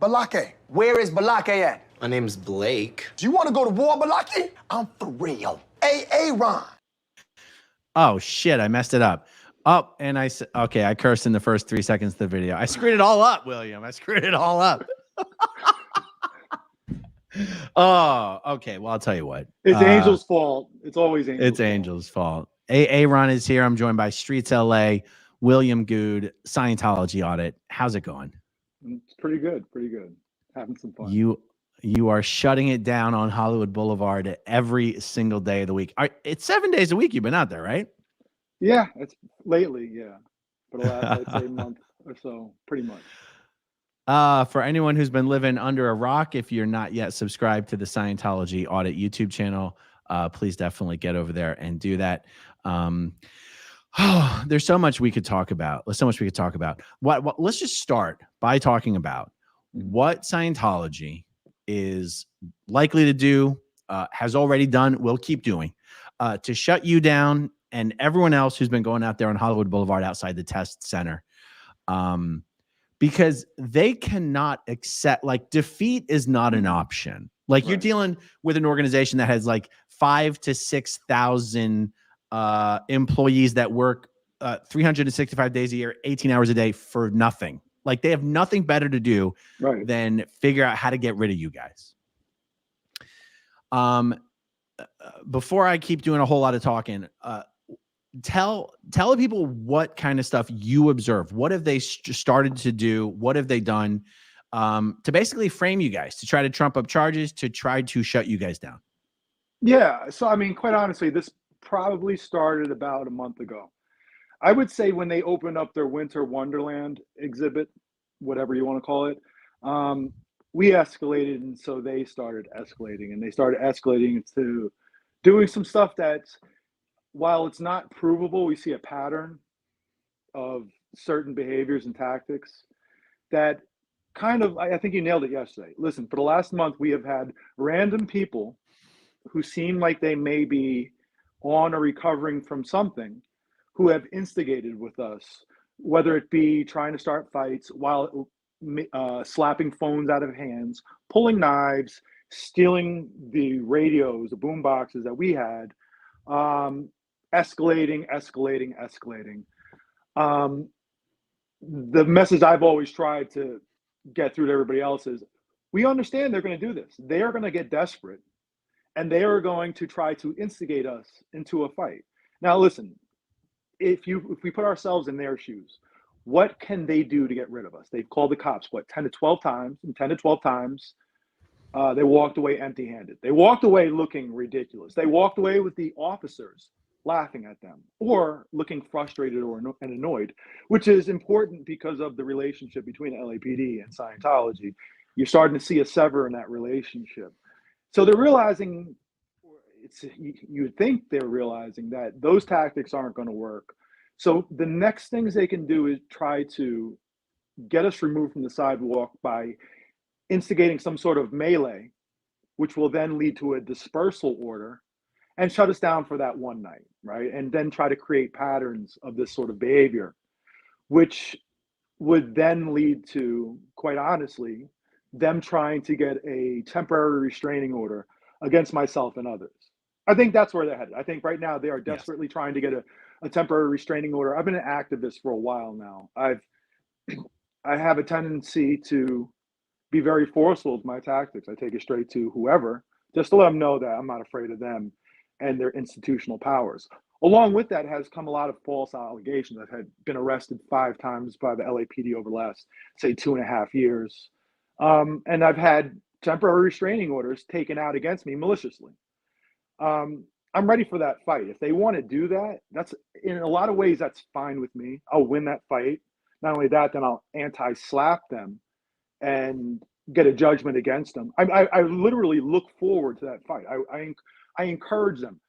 Balake. Where is Balake at? My name's Blake. Do you want to go to war, Balake? I'm for real. Ron. Oh, shit. I messed it up. Oh, and I said, okay, I cursed in the first 3 seconds of the video. I screwed it all up, William. I screwed it all up. Oh, okay. Well, I'll tell you what. It's Angel's fault. It's always Angel's It's Angel's fault. Ron is here. I'm joined by Streets LA, William Good, Scientology Audit. How's it going? It's pretty good. Pretty good. Having some fun. You are shutting it down on Hollywood Boulevard every single day of the week. It's 7 days a week you've been out there, right? Yeah, it's lately, yeah. For the last, I'd say, month or so, pretty much. For anyone who's been living under a rock, if you're not yet subscribed to the Scientology Audit YouTube channel, please definitely get over there and do that. There's so much we could talk about. Let's just start by talking about what Scientology is likely to do, has already done, will keep doing, to shut you down and everyone else who's been going out there on Hollywood Boulevard outside the test center. Because they cannot accept, like, defeat is not an option. Like, you're dealing with an organization that has like 5,000 to 6,000 employees that work 365 days a year, 18 hours a day for nothing. Like, they have nothing better to do than figure out how to get rid of you guys. Before I keep doing a whole lot of talking, tell the people what kind of stuff you observe. What have they started to do? What have they done to basically frame you guys, to try to trump up charges, to try to shut you guys down? Yeah. So, I mean, quite honestly, this probably started about a month ago. I would say when they opened up their Winter Wonderland exhibit, whatever you want to call it, we escalated, and so they started escalating, and they started escalating to doing some stuff that's, while it's not provable, we see a pattern of certain behaviors and tactics that kind of, I think you nailed it yesterday. Listen, for the last month, we have had random people who seem like they may be on or recovering from something who have instigated with us, whether it be trying to start fights while slapping phones out of hands, pulling knives, stealing the radios, the boom boxes that we had, escalating. The message I've always tried to get through to everybody else is, we understand they're going to do this. They are going to get desperate, and they are going to try to instigate us into a fight. Now, listen, if we put ourselves in their shoes, what can they do to get rid of us? They've called the cops, 10 to 12 times, and 10 to 12 times, they walked away empty-handed. They walked away looking ridiculous. They walked away with the officers laughing at them or looking frustrated and annoyed, which is important because of the relationship between LAPD and Scientology. You're starting to see a sever in that relationship. So they're realizing, you would think they're realizing that those tactics aren't going to work. So the next things they can do is try to get us removed from the sidewalk by instigating some sort of melee, which will then lead to a dispersal order and shut us down for that one night, right? And then try to create patterns of this sort of behavior, which would then lead to, quite honestly, them trying to get a temporary restraining order against myself and others. I think that's where they're headed. I think right now they are desperately trying to get a temporary restraining order. I've been an activist for a while now. I have a tendency to be very forceful with my tactics. I take it straight to whoever, just to let them know that I'm not afraid of them and their institutional powers. Along with that has come a lot of false allegations. I've had been arrested 5 times by the LAPD over the last, say, 2.5 years. And I've had temporary restraining orders taken out against me maliciously. I'm ready for that fight. If they want to do that, that's, in a lot of ways, that's fine with me. I'll win that fight. Not only that, then I'll anti-slap them and get a judgment against them. I literally look forward to that fight. I encourage them,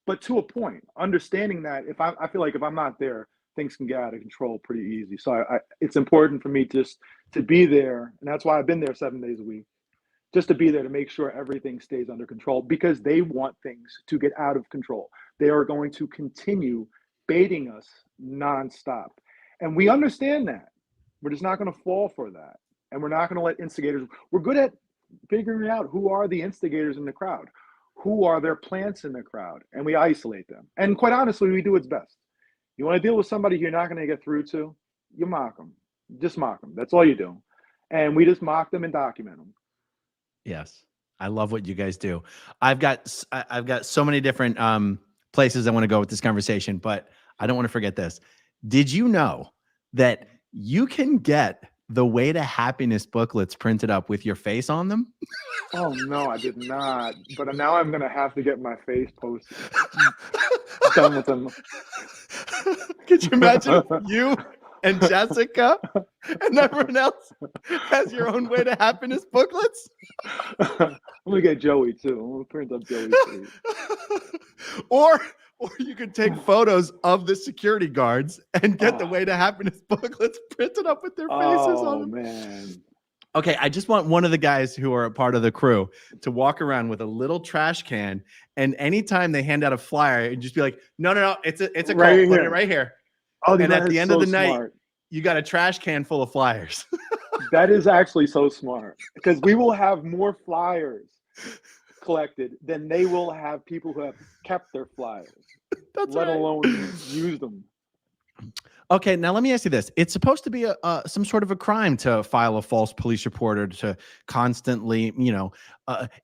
but to a point, understanding that I feel like if I'm not there, things can get out of control pretty easy. So it's important for me just to be there, and that's why I've been there 7 days a week, just to be there to make sure everything stays under control, because they want things to get out of control. They are going to continue baiting us nonstop, and we understand that. We're just not going to fall for that. And we're not going to let instigators. We're good at figuring out who are the instigators in the crowd, who are their plants in the crowd, and we isolate them. And quite honestly, we do its best. You want to deal with somebody you're not going to get through to, you mock them. Just mock them. That's all you do. And we just mock them and document them. Yes. I love what you guys do. I've got so many different places I want to go with this conversation, but I don't want to forget this. Did you know that you can get the Way to Happiness booklets printed up with your face on them? Oh, no, I did not. But now I'm going to have to get my face posted. Done with them. Could you imagine if you and Jessica and everyone else has your own Way to Happiness booklets? I'm going to get Joey, too. I'm going to print up Joey's face. Or you could take photos of the security guards and get the Way to Happiness booklets printed up with their faces on them. Oh, man. Okay, I just want one of the guys who are a part of the crew to walk around with a little trash can, and anytime they hand out a flyer, and just be like, no, it's a Right call. Put it right here. Oh, and at the end of the night, smart. You got a trash can full of flyers. That is actually so smart, because we will have more flyers collected than they will have people who have kept their flyers, let alone use them. Okay, now let me ask you this. It's supposed to be some sort of a crime to file a false police report or to constantly,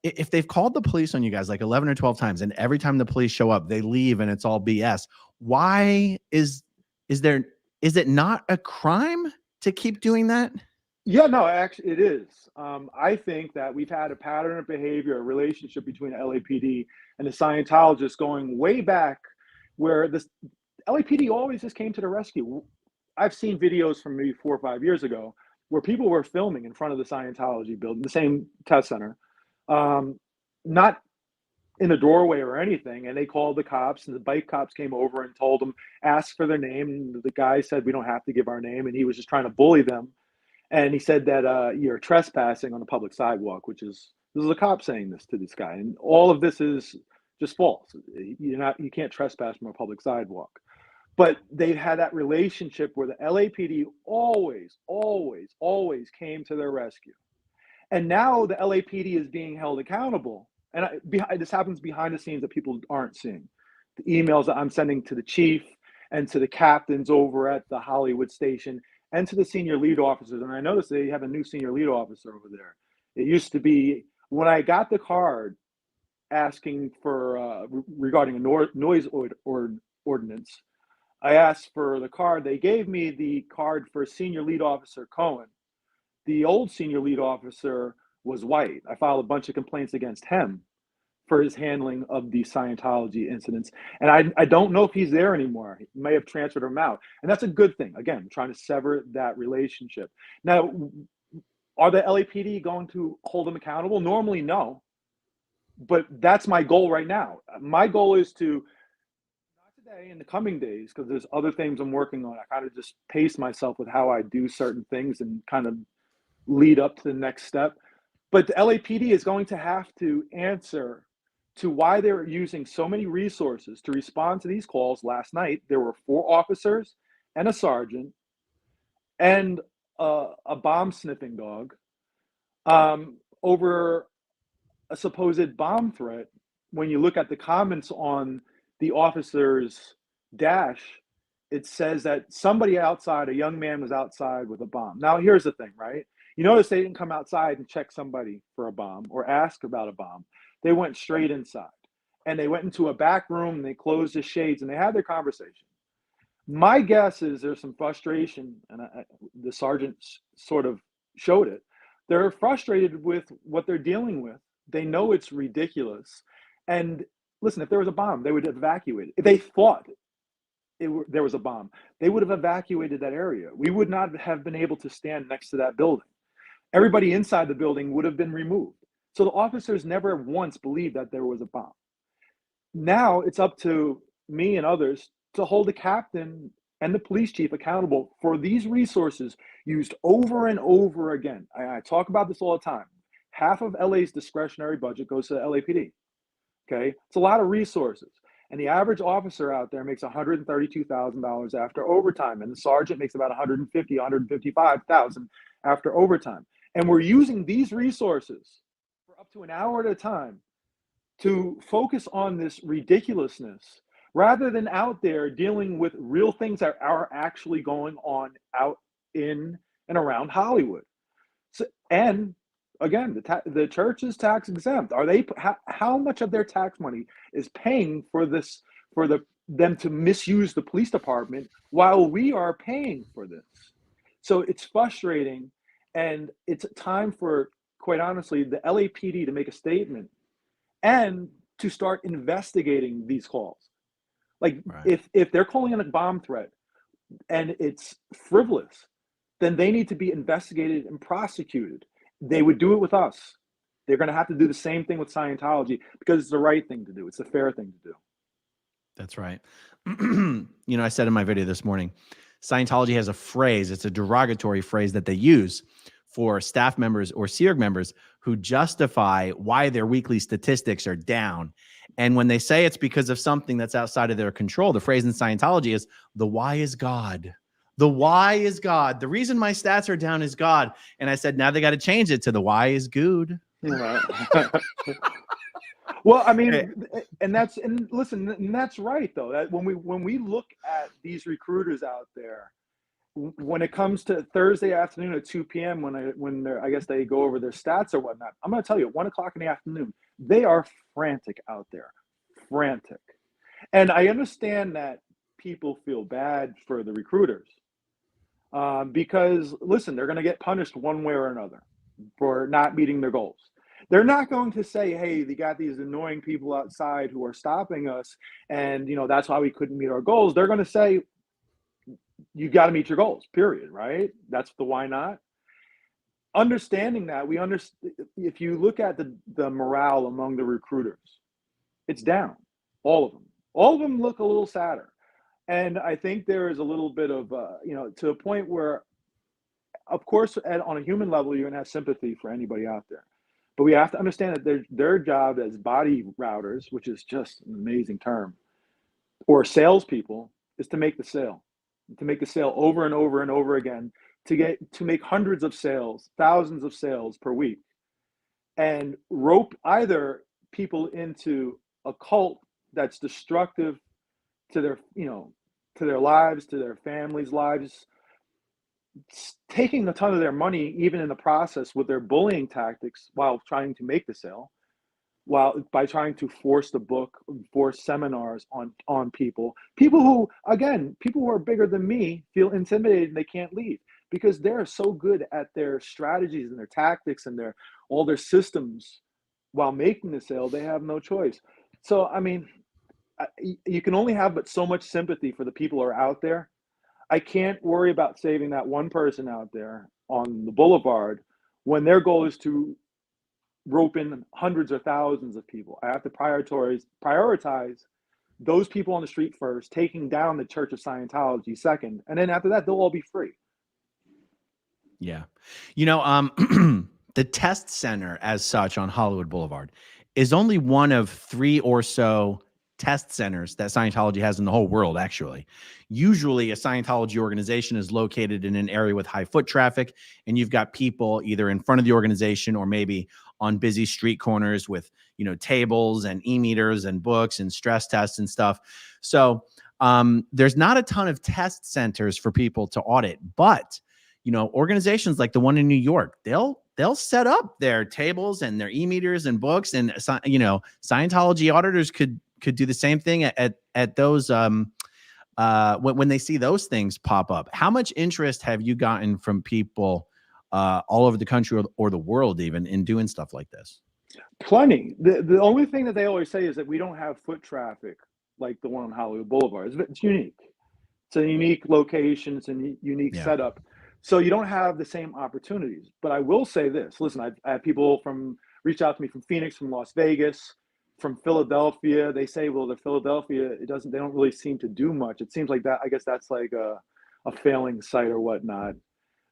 if they've called the police on you guys like 11 or 12 times, and every time the police show up, they leave and it's all BS. Why is it not a crime to keep doing that? Yeah, no, actually it is. I think that we've had a pattern of behavior, a relationship between the LAPD and the Scientologists going way back, where the LAPD always just came to the rescue. I've seen videos from maybe 4 or 5 years ago where people were filming in front of the Scientology building, the same test center, not in a doorway or anything. And they called the cops, and the bike cops came over and told them, ask for their name. And the guy said, we don't have to give our name. And he was just trying to bully them. And he said that you're trespassing on a public sidewalk, this is a cop saying this to this guy. And all of this is just false. You can't trespass from a public sidewalk. But they've had that relationship where the LAPD always came to their rescue. And now the LAPD is being held accountable. And this happens behind the scenes that people aren't seeing. The emails that I'm sending to the chief and to the captains over at the Hollywood station and to the senior lead officers. And I noticed they have a new senior lead officer over there. It used to be, when I got the card asking for, regarding a noise ordinance, I asked for the card. They gave me the card for Senior Lead Officer Cohen. The old Senior Lead Officer was white. I filed a bunch of complaints against him for his handling of the Scientology incidents. And I don't know if he's there anymore. He may have transferred him out. And that's a good thing. Again, I'm trying to sever that relationship. Now, are the LAPD going to hold him accountable? Normally, no. But that's my goal right now. My goal is to, today, in the coming days, because there's other things I'm working on. I kind of just pace myself with how I do certain things and kind of lead up to the next step. But the LAPD is going to have to answer to why they're using so many resources to respond to these calls. Last night, there were 4 officers and a sergeant and a bomb sniffing dog over a supposed bomb threat. When you look at the comments on the officer's dash, it says that somebody outside, a young man was outside with a bomb. Now, here's the thing, right? You notice they didn't come outside and check somebody for a bomb or ask about a bomb. They went straight inside, and they went into a back room, and they closed the shades, and they had their conversation. My guess is there's some frustration, and the sergeants sort of showed it. They're frustrated with what they're dealing with. They know it's ridiculous. And listen, if there was a bomb, they would evacuate it. If they thought there was a bomb, they would have evacuated that area. We would not have been able to stand next to that building. Everybody inside the building would have been removed. So the officers never once believed that there was a bomb. Now it's up to me and others to hold the captain and the police chief accountable for these resources used over and over again. I talk about this all the time. Half of LA's discretionary budget goes to the LAPD. Okay, it's a lot of resources. And the average officer out there makes $132,000 after overtime, and the sergeant makes about $150,000, $155,000 after overtime. And we're using these resources for up to an hour at a time to focus on this ridiculousness rather than out there dealing with real things that are actually going on out in and around Hollywood. So, and again, the church is tax exempt. Are they? How much of their tax money is paying for this, for them to misuse the police department while we are paying for this? So it's frustrating, and it's time for, quite honestly, the LAPD to make a statement and to start investigating these calls. Like, Right. if they're calling in a bomb threat and it's frivolous, then they need to be investigated and prosecuted. They would do it with us. They're going to have to do the same thing with Scientology because it's the right thing to do. It's the fair thing to do. That's right. I said in my video this morning, Scientology has a phrase, it's a derogatory phrase that they use for staff members or SEERG members who justify why their weekly statistics are down. And when they say it's because of something that's outside of their control, the phrase in Scientology is, the why is God. The why is God. The reason my stats are down is God. And I said, now they got to change it to the why is good. Right. Well, I mean, and listen, and that's right though. That when we look at these recruiters out there, when it comes to Thursday afternoon at 2 p.m. when I guess they go over their stats or whatnot, I'm going to tell you, at 1 o'clock in the afternoon, they are frantic out there, frantic. And I understand that people feel bad for the recruiters because, listen, they're going to get punished one way or another for not meeting their goals. They're not going to say, hey, they got these annoying people outside who are stopping us, and that's why we couldn't meet our goals. They're going to say, you got to meet your goals, period, right? That's the why not. Understanding that, if you look at the morale among the recruiters, it's down. All of them. All of them look a little sadder. And I think there is a little bit of, to a point where, of course, on a human level, you're going to have sympathy for anybody out there. But we have to understand that their job as body routers, which is just an amazing term, or salespeople, is to make the sale over and over and over again, to make hundreds of sales, thousands of sales per week, and rope either people into a cult that's destructive to their lives, to their families' lives, taking a ton of their money, even in the process, with their bullying tactics while trying to make the sale, by trying to force the book, force seminars on people who, again, people who are bigger than me feel intimidated and they can't leave because they're so good at their strategies and their tactics and all their systems while making the sale. They have no choice. So, I mean, you can only have but so much sympathy for the people who are out there. I can't worry about saving that one person out there on the boulevard when their goal is to rope in hundreds or thousands of people. I have to prioritize those people on the street first, taking down the Church of Scientology second, and then after that, they'll all be free. Yeah. The test center as such on Hollywood Boulevard is only one of 3 or so test centers that Scientology has in the whole world, actually. Usually a Scientology organization is located in an area with high foot traffic, and you've got people either in front of the organization or maybe on busy street corners with, tables and e-meters and books and stress tests and stuff. So there's not a ton of test centers for people to audit, but organizations like the one in New York, they'll set up their tables and their e-meters and books, and Scientology auditors could do the same thing at those when they see those things pop up. How much interest have you gotten from people all over the country or the world even in doing stuff like this? Plenty. The only thing that they always say is that we don't have foot traffic like the one on Hollywood Boulevard. It's unique. It's a unique location. It's a unique setup. So you don't have the same opportunities. But I will say this. Listen, I have people reach out to me from Phoenix, from Las Vegas, from Philadelphia. They say, well, Philadelphia, they don't really seem to do much. It seems like that, I guess that's like a failing site or whatnot.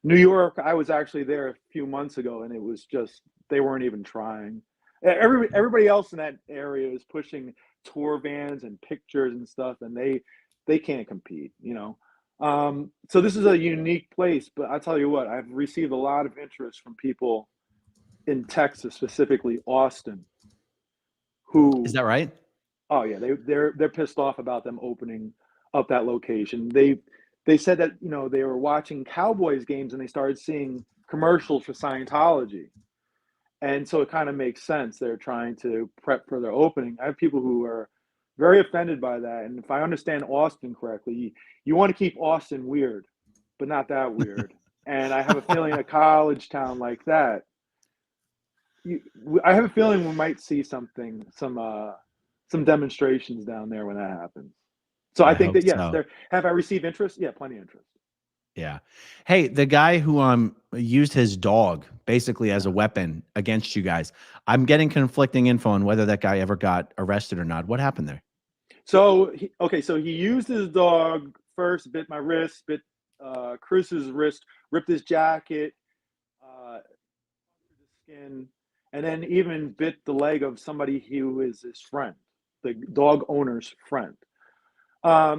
New York, I was actually there a few months ago, and it was just, they weren't even trying. Everybody else in that area is pushing tour vans and pictures and stuff, and they can't compete, So this is a unique place, but I tell you what, I've received a lot of interest from people in Texas, specifically Austin, Is who, that right? oh yeah, they're pissed off about them opening up that location. They said that, you know, they were watching Cowboys games and they started seeing commercials for Scientology. And so it kind of makes sense. They're trying to prep for their opening. I have people who are very offended by that. And if I understand Austin correctly, you want to keep Austin weird, but not that weird. And I have a feeling a college town like that, I have a feeling we might see some demonstrations down there when that happens. So I I think hope that yes, so. have I received interest? Yeah, plenty of interest. Yeah. Hey, the guy who used his dog basically as a weapon against you guys. I'm getting conflicting info on whether that guy ever got arrested or not. What happened there? So so he used his dog first, bit my wrist, bit Chris's wrist, ripped his jacket, the skin, and then even bit the leg of somebody who is his friend, the dog owner's friend.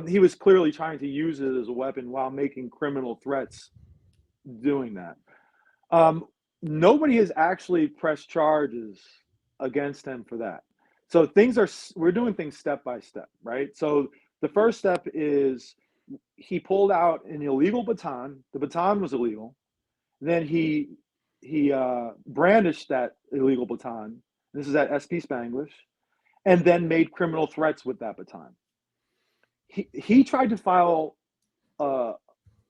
He was clearly trying to use it as a weapon while making criminal threats doing that. Um, Nobody has actually pressed charges against him for that. So we're doing things step by step, right? So the first step is he pulled out an illegal baton. The baton was illegal. Then he brandished that illegal baton. This is at SP Spanglish, and then made criminal threats with that baton. He tried to file a,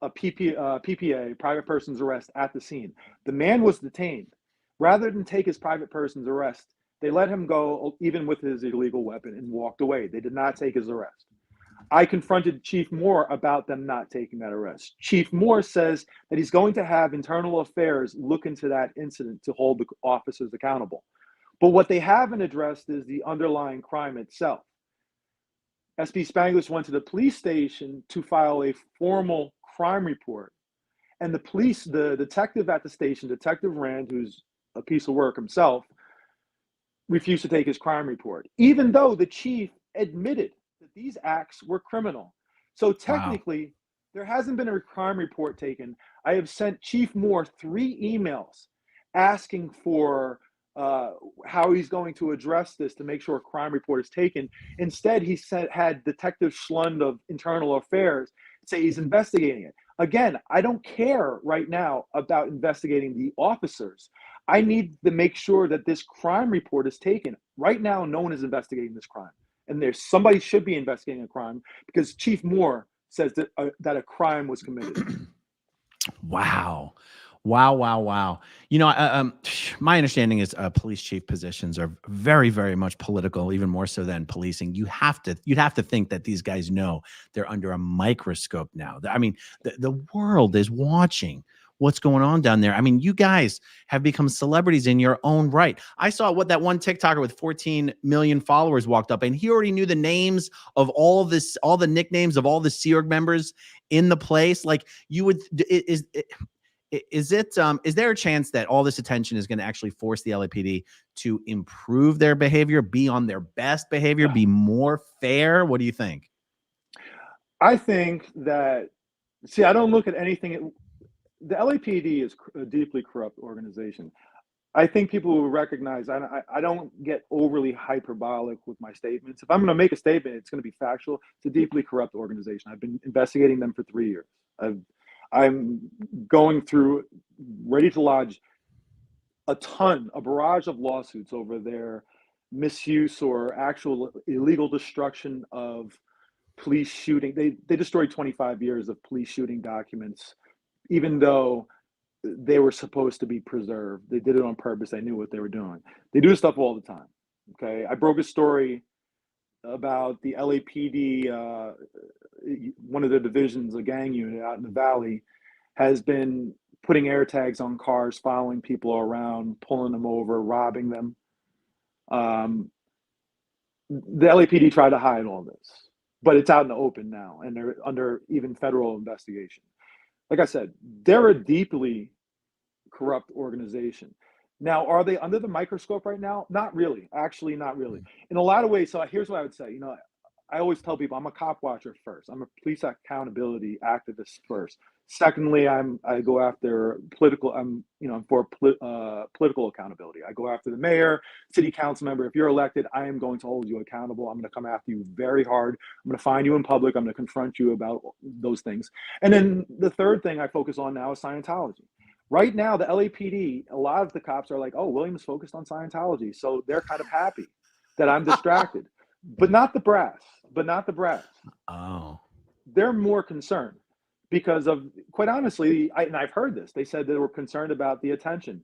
PPA, private person's arrest, at the scene. The man was detained. Rather than take his private person's arrest, they let him go even with his illegal weapon and walked away. They did not take his arrest. I confronted Chief Moore about them not taking that arrest. Chief Moore says that he's going to have internal affairs look into that incident to hold the officers accountable. But what they haven't addressed is the underlying crime itself. SP Spanglish went to the police station to file a formal crime report. And the detective at the station, Detective Rand, who's a piece of work himself, refused to take his crime report, even though the chief admitted that these acts were criminal. So Wow. technically, there hasn't been a crime report taken. I have sent Chief Moore 3 emails asking for how he's going to address this to make sure a crime report is taken. Instead, had Detective Schlund of Internal Affairs say he's investigating it. Again, I don't care right now about investigating the officers. I need to make sure that this crime report is taken. Right now, no one is investigating this crime. And somebody should be investigating a crime because Chief Moore says that a crime was committed. Wow. Wow, wow, wow. You know, my understanding is police chief positions are very, very much political, even more so than policing. You'd have to think that these guys know they're under a microscope now. I mean, the world is watching what's going on down there. I mean, you guys have become celebrities in your own right. I saw what that one TikToker with 14 million followers walked up and he already knew the names of all the nicknames of all the Sea Org members in the place. Like you would, is there a chance that all this attention is going to actually force the LAPD to improve their behavior, be on their best behavior, be more fair? What do you think? I think that, see, I don't look at anything. The LAPD is a deeply corrupt organization. I think people will recognize I don't get overly hyperbolic with my statements. If I'm going to make a statement, it's going to be factual. It's a deeply corrupt organization. I've been investigating them for 3 years. I'm going through, ready to lodge a barrage of lawsuits over their misuse or actual illegal destruction of police shooting. They destroyed 25 years of police shooting documents, even though they were supposed to be preserved. They did it on purpose. They knew what they were doing. They do this stuff all the time. Okay. I broke a story about the LAPD, one of their divisions, a gang unit out in the valley, has been putting air tags on cars, following people around, pulling them over, robbing them. The LAPD tried to hide all this, but it's out in the open now, and they're under even federal investigation. Like I said, they're a deeply corrupt organization. Now, are they under the microscope right now? Not really. Actually, not really. In a lot of ways. So here's what I would say. I always tell people I'm a cop watcher first. I'm a police accountability activist first. Secondly, I go after political. I'm for political accountability. I go after the mayor, city council member. If you're elected, I am going to hold you accountable. I'm going to come after you very hard. I'm going to find you in public. I'm going to confront you about those things. And then the third thing I focus on now is Scientology. Right now, the LAPD, a lot of the cops are like, "Oh, William's focused on Scientology," so they're kind of happy that I'm distracted. But not the brass. Oh. They're more concerned because of, quite honestly, and I've heard this. They said they were concerned about the attention,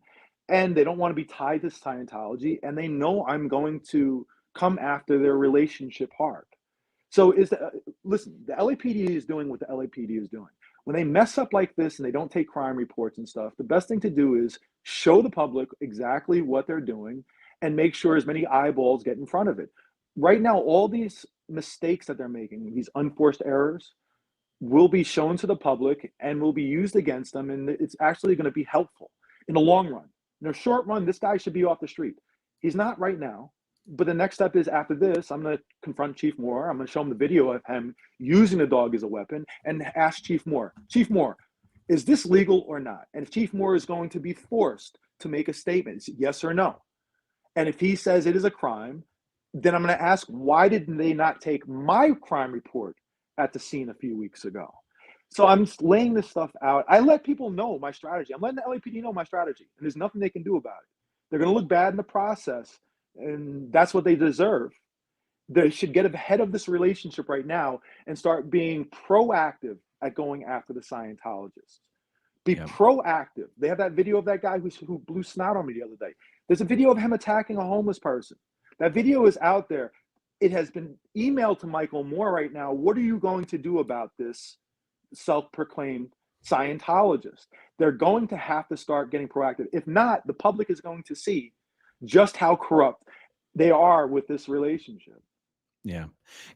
and they don't want to be tied to Scientology, and they know I'm going to come after their relationship hard. So listen, the LAPD is doing what the LAPD is doing. When they mess up like this and they don't take crime reports and stuff, the best thing to do is show the public exactly what they're doing and make sure as many eyeballs get in front of it. Right now, all these mistakes that they're making, these unforced errors, will be shown to the public and will be used against them. And it's actually going to be helpful in the long run. In the short run, this guy should be off the street. He's not right now. But the next step is, after this, I'm going to confront Chief Moore. I'm going to show him the video of him using the dog as a weapon and ask Chief Moore, is this legal or not? And if Chief Moore is going to be forced to make a statement, yes or no. And if he says it is a crime, then I'm going to ask, why did they not take my crime report at the scene a few weeks ago? So I'm laying this stuff out. I let people know my strategy. I'm letting the LAPD know my strategy, and there's nothing they can do about it. They're going to look bad in the process, and that's what they deserve. They should get ahead of this relationship right now and start being proactive at going after the Scientologists. Be proactive. They have that video of that guy who blew snot on me the other day. There's a video of him attacking a homeless person. That video is out there. It has been emailed to Michael Moore right now. What are you going to do about this self-proclaimed Scientologist? They're going to have to start getting proactive. If not, the public is going to see just how corrupt they are with this relationship. Yeah.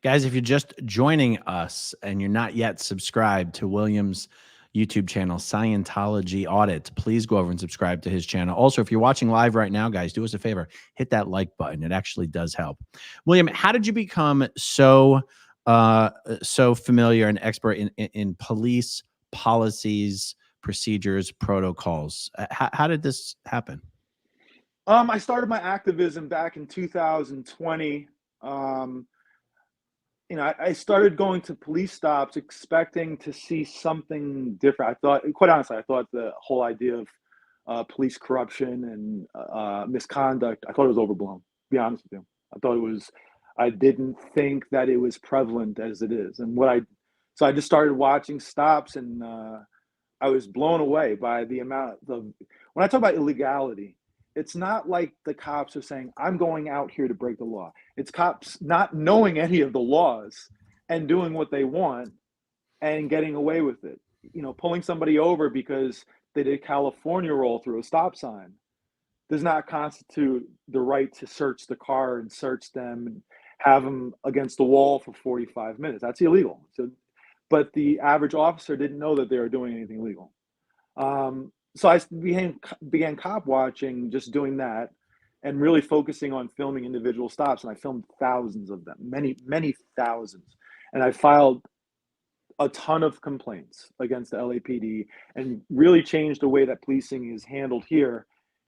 Guys, if you're just joining us and you're not yet subscribed to William's YouTube channel, Scientology Audit, please go over and subscribe to his channel. Also, if you're watching live right now, guys, do us a favor, hit that like button. It actually does help. William, how did you become so familiar and expert in police policies, procedures, protocols? How did this happen? I started my activism back in 2020. I started going to police stops expecting to see something different. I thought, quite honestly, the whole idea of police corruption and misconduct, I thought it was overblown, to be honest with you. I didn't think that it was prevalent as it is. So I just started watching stops, and I was blown away by the amount when I talk about illegality, it's not like the cops are saying, I'm going out here to break the law. It's cops not knowing any of the laws and doing what they want and getting away with it. Pulling somebody over because they did a California roll through a stop sign does not constitute the right to search the car and search them and have them against the wall for 45 minutes. That's illegal. But the average officer didn't know that they were doing anything illegal. So I began cop watching, just doing that, and really focusing on filming individual stops. And I filmed thousands of them, many, many thousands. And I filed a ton of complaints against the LAPD and really changed the way that policing is handled here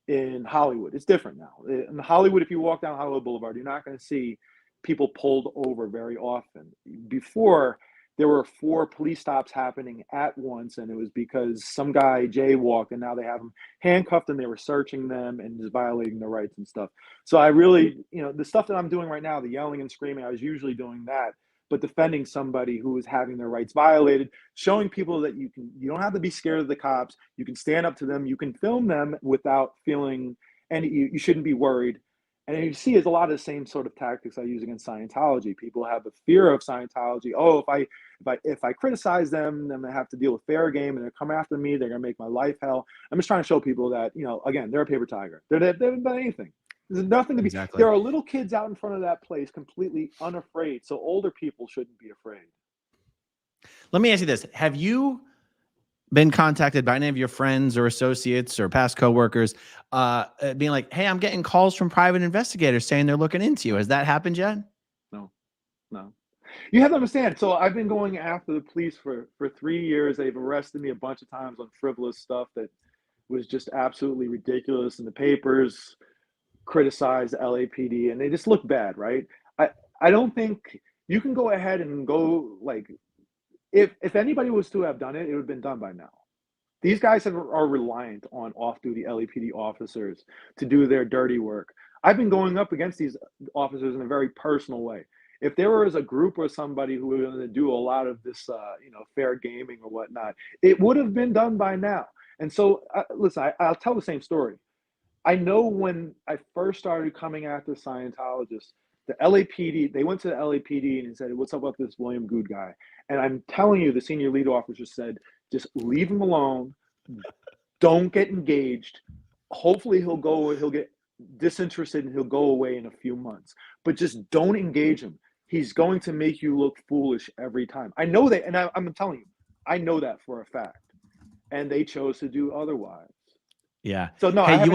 in Hollywood. It's different now. In Hollywood, if you walk down Hollywood Boulevard, you're not going to see people pulled over very often. Before, there were 4 police stops happening at once, and it was because some guy jaywalked, and now they have him handcuffed, and they were searching them and just violating their rights and stuff. So I really, the stuff that I'm doing right now, the yelling and screaming, I was usually doing that, but defending somebody who is having their rights violated, showing people that you don't have to be scared of the cops. You can stand up to them. You can film them without feeling, and you shouldn't be worried. And you see, it's a lot of the same sort of tactics I use against Scientology. People have a fear of Scientology. Oh, if I criticize them, then I have to deal with fair game, and they're coming after me. They're gonna make my life hell. I'm just trying to show people that, again, they're a paper tiger. They haven't done anything. There's nothing to be. Exactly. There are little kids out in front of that place, completely unafraid. So older people shouldn't be afraid. Let me ask you this: have you been contacted by any of your friends or associates or past coworkers being like, hey, I'm getting calls from private investigators saying they're looking into you? Has that happened yet? No. You have to understand. So I've been going after the police for 3 years. They've arrested me a bunch of times on frivolous stuff that was just absolutely ridiculous in the papers, criticized the LAPD, and they just look bad, right? I don't think you can go ahead and go like, if anybody was to have done it, it would have been done by now. These guys are reliant on off-duty LAPD officers to do their dirty work. I've been going up against these officers in a very personal way. If there was a group or somebody who was going to do a lot of this, fair gaming or whatnot, it would have been done by now. And so, listen, I'll tell the same story. I know when I first started coming after Scientologists, the LAPD, they went to the LAPD and said, "What's up with this William Good guy?" And I'm telling you, the senior lead officer said, "Just leave him alone. Don't get engaged. Hopefully he'll get disinterested and he'll go away in a few months. But just don't engage him. He's going to make you look foolish every time." I know that, and I'm telling you, I know that for a fact. And they chose to do otherwise. Yeah. So no, hey, you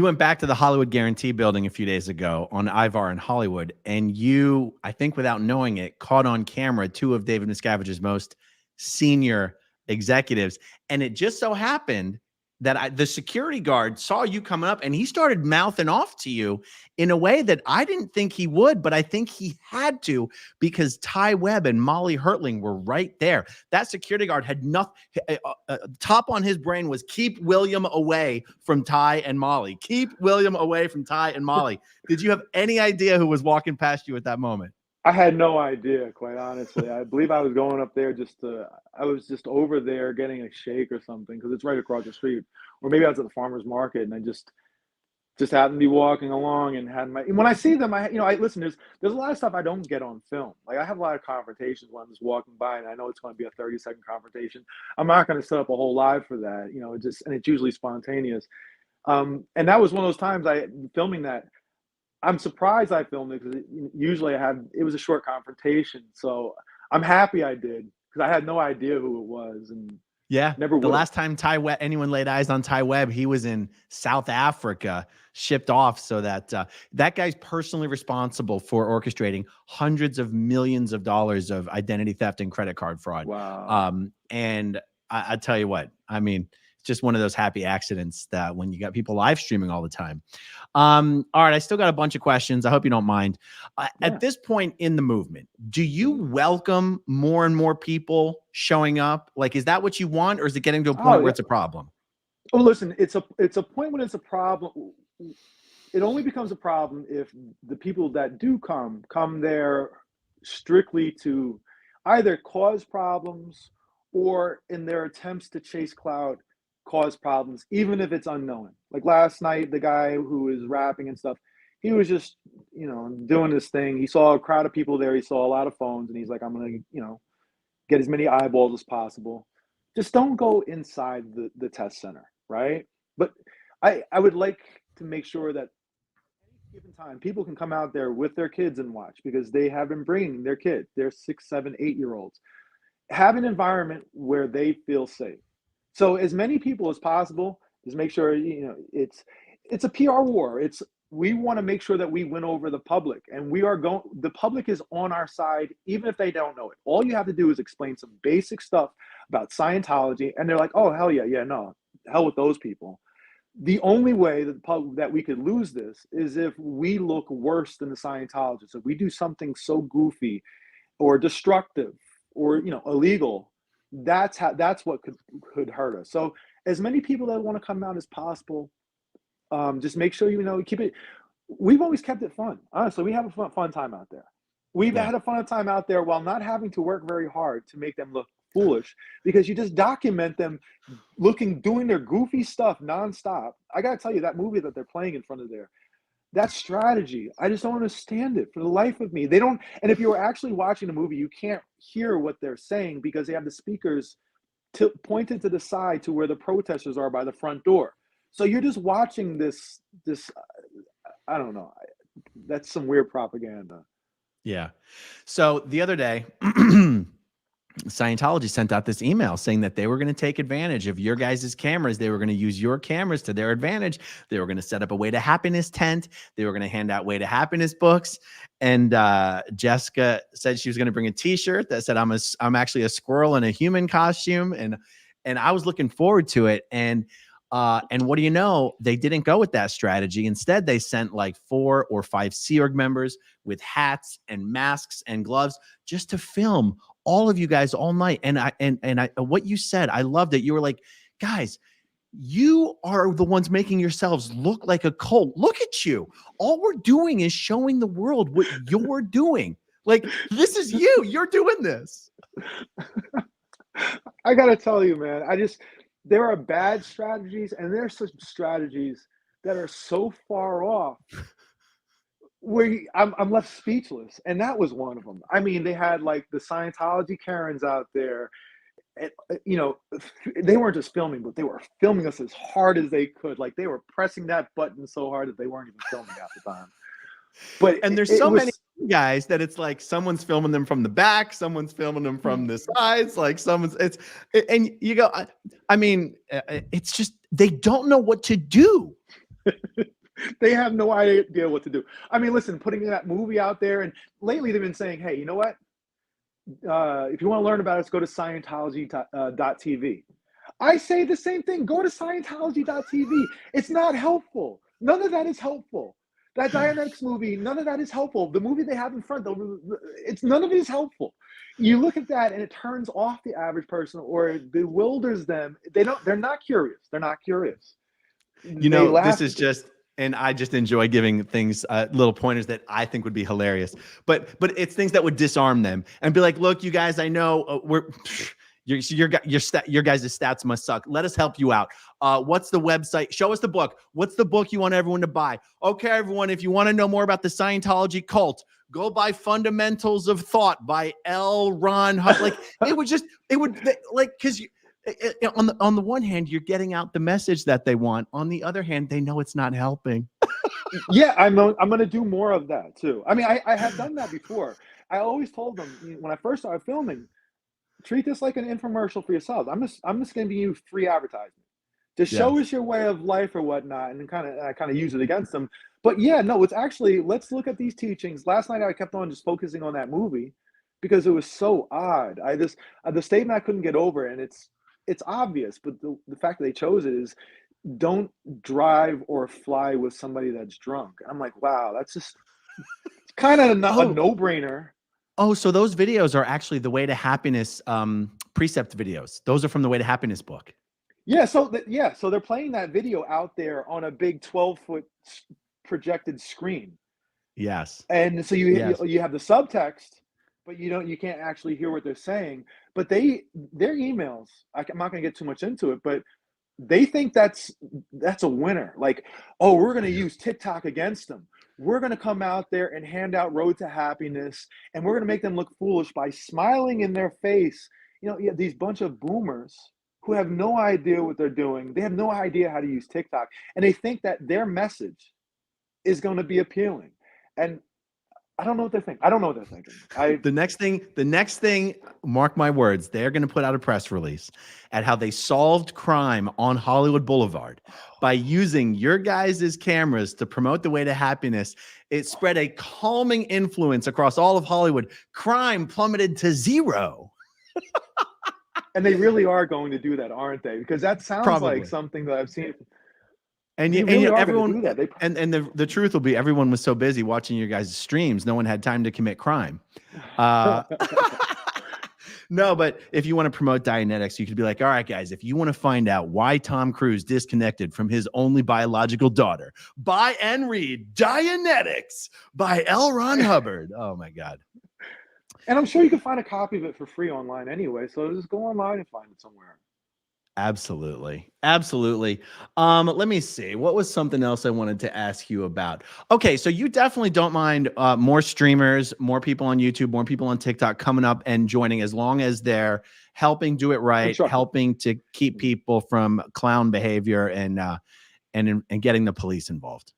went back to the Hollywood Guarantee building a few days ago on Ivar in Hollywood, and you, I think without knowing it, caught on camera two of David Miscavige's most senior executives. And it just so happened that the security guard saw you coming up and he started mouthing off to you in a way that I didn't think he would, but I think he had to, because Ty Webb and Molly Hertling were right there. That security guard had nothing. Top on his brain was keep William away from Ty and Molly. Keep William away from Ty and Molly. Did you have any idea who was walking past you at that moment? I had no idea, quite honestly. I believe I was going up there I was just over there getting a shake or something, because it's right across the street. Or maybe I was at the farmer's market and I just happened to be walking along and when I see them, listen, there's a lot of stuff I don't get on film. Like I have a lot of confrontations when I'm just walking by and I know it's going to be a 30-second confrontation. I'm not going to set up a whole live for that, and it's usually spontaneous. And that was one of those times filming that. I'm surprised I filmed it, because usually it was a short confrontation. So I'm happy I did, because I had no idea who it was. And yeah, never the last time anyone laid eyes on Ty Webb, he was in South Africa, shipped off, so that that guy's personally responsible for orchestrating hundreds of millions of dollars of identity theft and credit card fraud. Wow. And I tell you what, I mean, just one of those happy accidents that when you got people live streaming all the time. All right. I still got a bunch of questions. I hope you don't mind. At this point in the movement, do you welcome more and more people showing up? Like, is that what you want, or is it getting to a point where it's a problem? Oh, listen, it's a point when it's a problem. It only becomes a problem if the people that do come there strictly to either cause problems, or in their attempts to chase clout, cause problems, even if it's unknown. Like last night, the guy who was rapping and stuff, he was just, doing this thing. He saw a crowd of people there. He saw a lot of phones, and he's like, "I'm going to, get as many eyeballs as possible." Just don't go inside the test center, right? But I would like to make sure that any given time, people can come out there with their kids and watch, because they have been bringing their kids, their 6, 7, 8-year-olds. Have an environment where they feel safe. So as many people as possible, just make sure, it's a PR war. We want to make sure that we win over the public, and the public is on our side, even if they don't know it. All you have to do is explain some basic stuff about Scientology, and they're like, "Oh, hell yeah, no, hell with those people." The only way that we could lose this is if we look worse than the Scientologists. If we do something so goofy or destructive or illegal, that's what could hurt us. So as many people that want to come out as possible, just make sure keep it. We've always kept it fun. Honestly, we have a fun time out there. We've had a fun time out there while not having to work very hard to make them look foolish, because you just document them doing their goofy stuff nonstop. I gotta tell you, that movie that they're playing in front of there, that strategy, I just don't understand it for the life of me. They don't, and if you were actually watching the movie, you can't hear what they're saying, because they have the speakers pointed to the side to where the protesters are by the front door. So you're just watching this. I don't know. That's some weird propaganda. Yeah. So the other day, Scientology sent out this email saying that they were going to take advantage of your guys' cameras. They were going to use your cameras to their advantage. They were going to set up a Way to Happiness tent. They were going to hand out Way to Happiness books. And Jessica said she was going to bring a T-shirt that said, I'm actually a squirrel in a human costume. And I was looking forward to it. And what do you know? They didn't go with that strategy. Instead, they sent like 4 or 5 Sea Org members with hats and masks and gloves just to film all of you guys all night. And I what you said, I loved it. You were like, guys, you are the ones making yourselves look like a cult. Look at you. All we're doing is showing the world what you're doing. Like, this is you. You're doing this. I got to tell you, man, there are bad strategies and there's some strategies that are so far off where I'm left speechless. And that was one of them. I mean, they had like the Scientology Karens out there. And, they weren't just filming, but they were filming us as hard as they could. Like they were pressing that button so hard that they weren't even filming half the time. And there's so many guys that it's like someone's filming them from the back, someone's filming them from the sides, like and you go, I mean, it's just, they don't know what to do. They have no idea what to do. I mean, listen, putting that movie out there, and lately they've been saying, hey, you know what? If you want to learn about us, go to Scientology.tv. I say the same thing. Go to Scientology.tv. It's not helpful. None of that is helpful. That Dianetics movie, none of that is helpful. The movie they have in front, none of it is helpful. You look at that and it turns off the average person or it bewilders them. They're not curious. They're not curious. This is just, and I just enjoy giving things little pointers that I think would be hilarious. But it's things that would disarm them and be like, look, you guys, I know your guys' stats must suck. Let us help you out. What's the website? Show us the book. What's the book you want everyone to buy? Okay, everyone, if you want to know more about the Scientology cult, go buy Fundamentals of Thought by L. Ron Hubbard. Like because on the one hand, you're getting out the message that they want. On the other hand, they know it's not helping. Yeah, I'm going to do more of that too. I mean, I have done that before. I always told them when I first started filming, treat this like an infomercial for yourselves. I'm just going to give you free advertisement to show us your way of life or whatnot, and I kind of use it against them. But yeah, no, it's actually, let's look at these teachings. Last night I kept on just focusing on that movie because it was so odd. The statement I couldn't get over, and it's obvious, but the fact that they chose it is, don't drive or fly with somebody that's drunk. I'm like, wow, that's just kind of a no-brainer. Oh, so those videos are actually the Way to Happiness precept videos. Those are from the Way to Happiness book. Yeah, so they're playing that video out there on a big 12-foot projected screen. Yes. And so you have the subtext, but you can't actually hear what they're saying. But their emails, I'm not going to get too much into it, but they think that's a winner. Like, oh, we're going to use TikTok against them. We're going to come out there and hand out Road to Happiness, and we're going to make them look foolish by smiling in their face. These bunch of boomers who have no idea what they're doing. They have no idea how to use TikTok, and they think that their message is going to be appealing. And I don't know what they're thinking. I don't know what they're thinking. The next thing, mark my words, they're going to put out a press release at how they solved crime on Hollywood Boulevard by using your guys' cameras to promote the Way to Happiness. It spread a calming influence across all of Hollywood. Crime plummeted to 0. And they really are going to do that, aren't they? Because that sounds like something that I've seen. And everyone, and the truth will be, everyone was so busy watching your guys' streams, no one had time to commit crime. No, but if you want to promote Dianetics, you could be like, all right, guys, if you want to find out why Tom Cruise disconnected from his only biological daughter, buy and read Dianetics by L. Ron Hubbard. Oh my God. And I'm sure you can find a copy of it for free online anyway. So just go online and find it somewhere. Absolutely. Absolutely. Let me see. What was something else I wanted to ask you about? Okay, so you definitely don't mind more streamers, more people on YouTube, more people on TikTok coming up and joining, as long as they're helping do it right, helping to keep people from clown behavior and getting the police involved.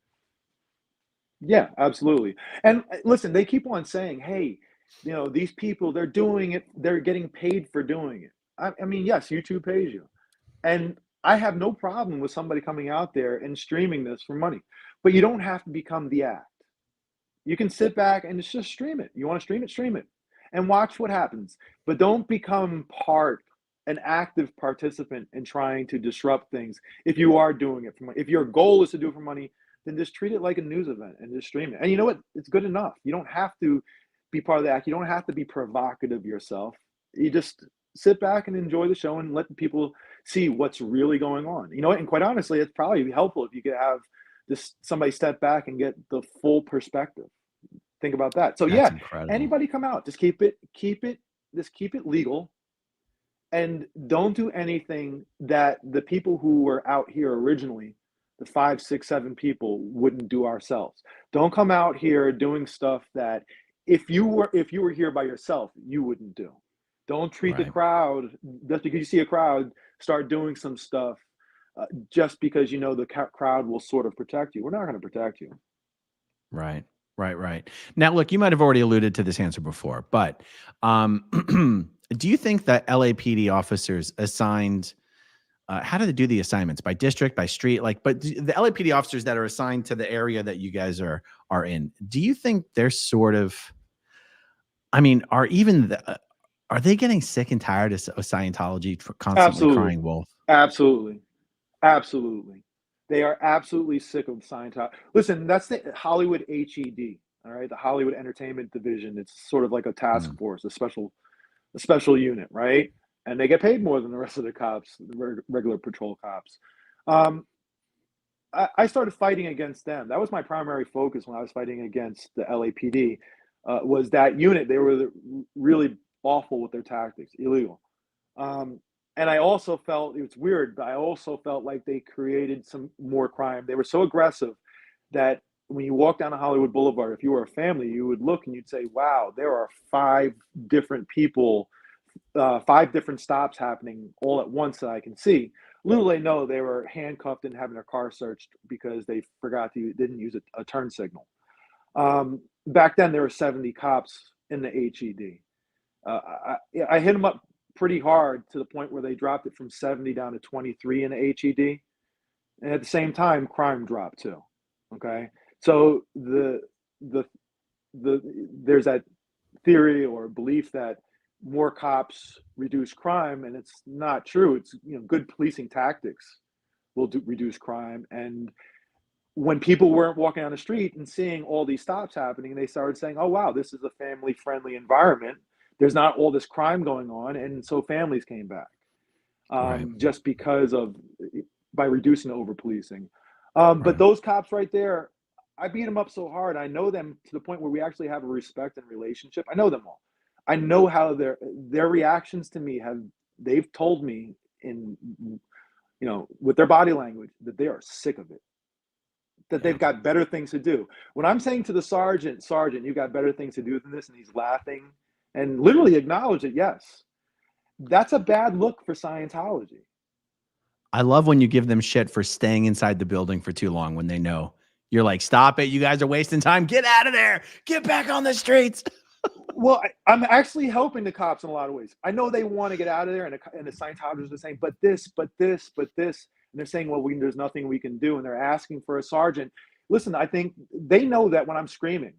Yeah, absolutely. And listen, they keep on saying, hey, You know, these people, they're doing it, they're getting paid for doing it. I mean, yes, YouTube pays you. And I have no problem with somebody coming out there and streaming this for money, but you don't have to become the act. You can sit back and just stream it. You want to stream it, and watch what happens. But don't become an active participant in trying to disrupt things. If you are doing it for money, if your goal is to do it for money, then just treat it like a news event and just stream it. And you know what? It's good enough. You don't have to be part of the act. You don't have to be provocative yourself. You just sit back and enjoy the show and let the people see what's really going on. You know what? And quite honestly, it's probably helpful if you could have somebody step back and get the full perspective. Think about that. So That's yeah, incredible. anybody come out, just keep it legal, and don't do anything that the people who were out here originally, the 5, 6, 7 people, wouldn't do ourselves. Don't come out here doing stuff that if you were here by yourself, you wouldn't do. Don't treat the Right. crowd just because you see a crowd start doing some stuff just because you know the crowd will sort of protect you. We're not going to protect you. Right. Now, look, you might have already alluded to this answer before, but do you think that LAPD officers assigned, how do they do the assignments? By district, by street? But the LAPD officers that are assigned to the area that you guys are in, do you think they're sort of, I mean, are they getting sick and tired of Scientology constantly Absolutely. crying wolf? Absolutely. They are absolutely sick of Scientology. Listen, that's the Hollywood HED, all right? The Hollywood Entertainment Division. It's sort of like a task force, a special unit, right? And they get paid more than the rest of the cops, the regular patrol cops. I started fighting against them. That was my primary focus when I was fighting against the LAPD, was that unit. They were really awful with their tactics, illegal. And I also felt, it's weird, but I also felt like they created some more crime. They were so aggressive that when you walk down a Hollywood Boulevard, if you were a family, you would look and you'd say, wow, there are 5 different people, 5 different stops happening all at once that I can see. Little they know they were handcuffed and having their car searched because they didn't use a turn signal. Back then, there were 70 cops in the HED. I hit them up pretty hard to the point where they dropped it from 70 down to 23 in the HED. And at the same time, crime dropped too. Okay. So there's that theory or belief that more cops reduce crime, and it's not true. It's, good policing tactics will reduce crime. And when people weren't walking down the street and seeing all these stops happening, they started saying, oh, wow, this is a family-friendly environment. There's not all this crime going on. And so families came back just because by reducing over-policing. But those cops right there, I beat them up so hard. I know them to the point where we actually have a respect and relationship. I know them all. I know how their reactions to me they've told me with their body language that they are sick of it, that they've got better things to do. When I'm saying to the sergeant, you got better things to do than this, and he's laughing and literally acknowledge it, yes, that's a bad look for Scientology. I love when you give them shit for staying inside the building for too long when they know. You're like, stop it. You guys are wasting time. Get out of there. Get back on the streets. Well, I'm actually helping the cops in a lot of ways. I know they want to get out of there, and the Scientologists are saying, but this. And they're saying, well, there's nothing we can do. And they're asking for a sergeant. Listen, I think they know that when I'm screaming,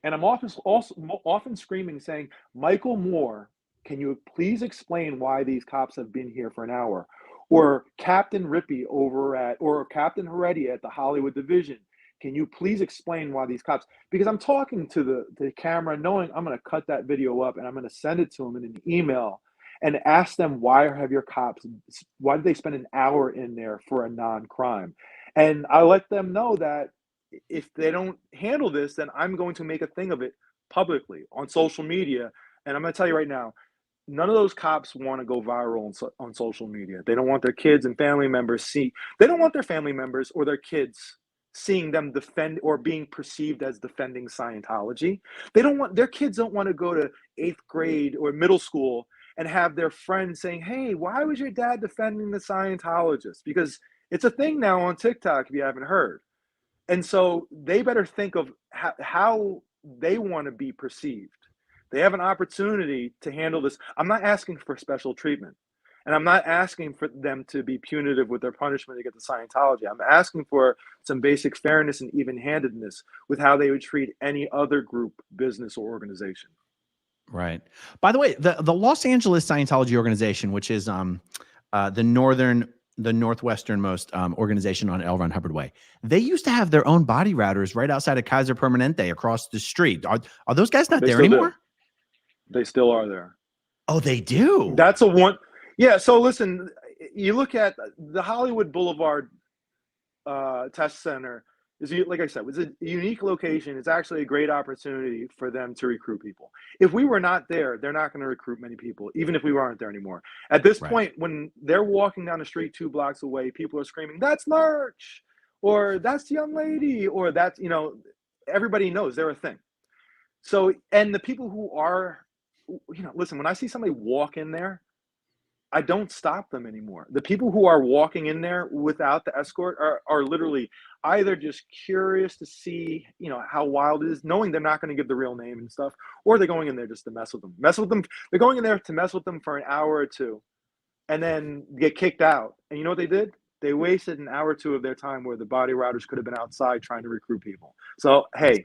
and I'm often screaming saying, Michael Moore, can you please explain why these cops have been here for an hour? Or Captain Rippey or Captain Heredia at the Hollywood Division. Can you please explain why these cops? Because I'm talking to the camera, knowing I'm going to cut that video up and I'm going to send it to them in an email and ask them, why did they spend an hour in there for a non-crime? And I let them know that if they don't handle this, then I'm going to make a thing of it publicly on social media. And I'm going to tell you right now, none of those cops want to go viral on social media. They don't want their kids and family members they don't want their family members or their kids seeing them defend or being perceived as defending Scientology. Their kids don't want to go to 8th grade or middle school and have their friends saying, hey, why was your dad defending the Scientologists? Because it's a thing now on TikTok, if you haven't heard. And so they better think of how they want to be perceived. They have an opportunity to handle this. I'm not asking for special treatment. And I'm not asking for them to be punitive with their punishment to get to Scientology. I'm asking for some basic fairness and even-handedness with how they would treat any other group, business, or organization. Right. By the way, the Los Angeles Scientology organization, which is the northwesternmost organization on L. Ron Hubbard Way, they used to have their own body routers right outside of Kaiser Permanente across the street. Are those guys not there anymore? Do. They still are there. Oh, they do. That's a one. Yeah. So listen, you look at the Hollywood Boulevard Test Center. Like I said, it's a unique location. It's actually a great opportunity for them to recruit people. If we were not there, they're not going to recruit many people, even if we weren't there anymore. At this point, when they're walking down the street 2 blocks away, people are screaming, "That's Lurch," or "That's the young lady," or "That's," everybody knows they're a thing. So, and the people who are, listen, when I see somebody walk in there, I don't stop them anymore. The people who are walking in there without the escort are literally either just curious to see, how wild it is, knowing they're not going to give the real name and stuff, or they're going in there just to mess with them. They're going in there to mess with them for an hour or two and then get kicked out. And you know what they did? They wasted an hour or two of their time where the body routers could have been outside trying to recruit people. So, hey,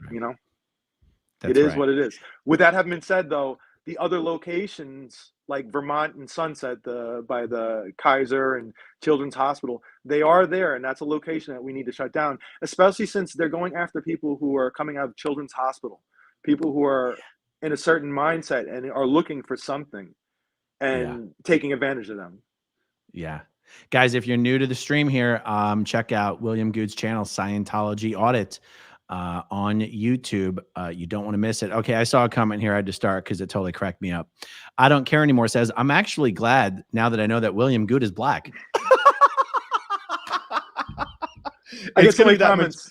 it is what it is. With that having been said, though, the other locations like Vermont and Sunset, by the Kaiser and Children's Hospital, they are there, and that's a location that we need to shut down, especially since they're going after people who are coming out of Children's Hospital, people who are in a certain mindset and are looking for something and taking advantage of them. Yeah. Guys, if you're new to the stream here, check out William Good's channel, Scientology Audit, on YouTube. You don't want to miss it. Okay, I saw a comment here I had to start because it totally cracked me up. I don't care anymore says, I'm actually glad now that I know that William Good is black. I get so many comments.